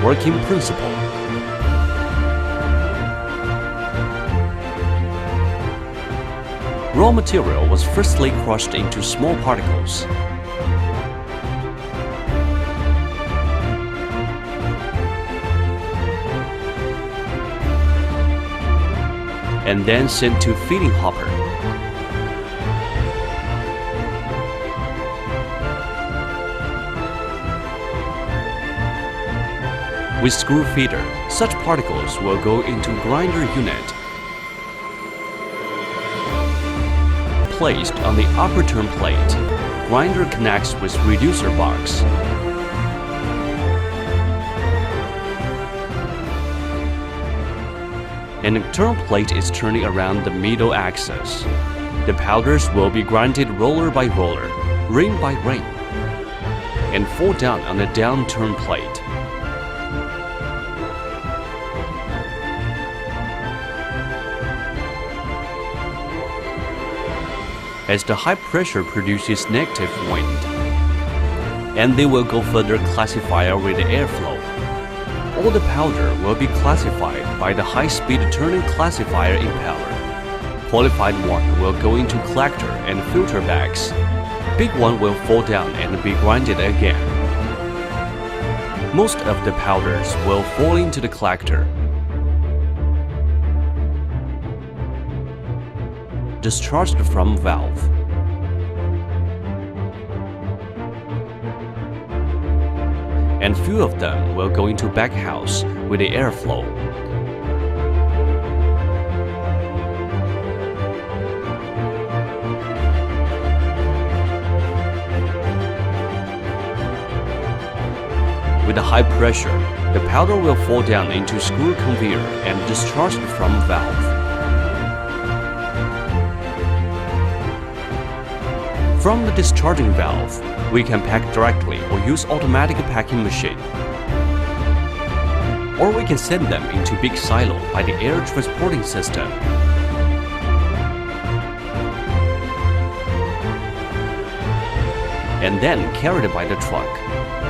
working principle. Raw material was firstly crushed into small particles. And then sent to feeding hopper. With screw feeder, such particles will go into grinder unit. Placed on the upper turn plate, grinder connects with reducer box. And the turn plate is turning around the middle axis. The powders will be grinded roller by roller, ring by ring, and fall down on the down turn plate. As the high pressure produces negative wind, and they will go further classifier with the airflow. All the powder will be classified by the high-speed turning classifier impeller. Qualified one will go into collector and filter bags. Big one will fall down and be grinded again. Most of the powders will fall into the collector. Discharged from valve. And few of them will go into baghouse with the airflow. With the high pressure, the powder will fall down into screw conveyor and discharged from valve. From the discharging valve, we can pack directly or use automatic packing machine. Or we can send them into big silo by the air transporting system. And then carried by the truck.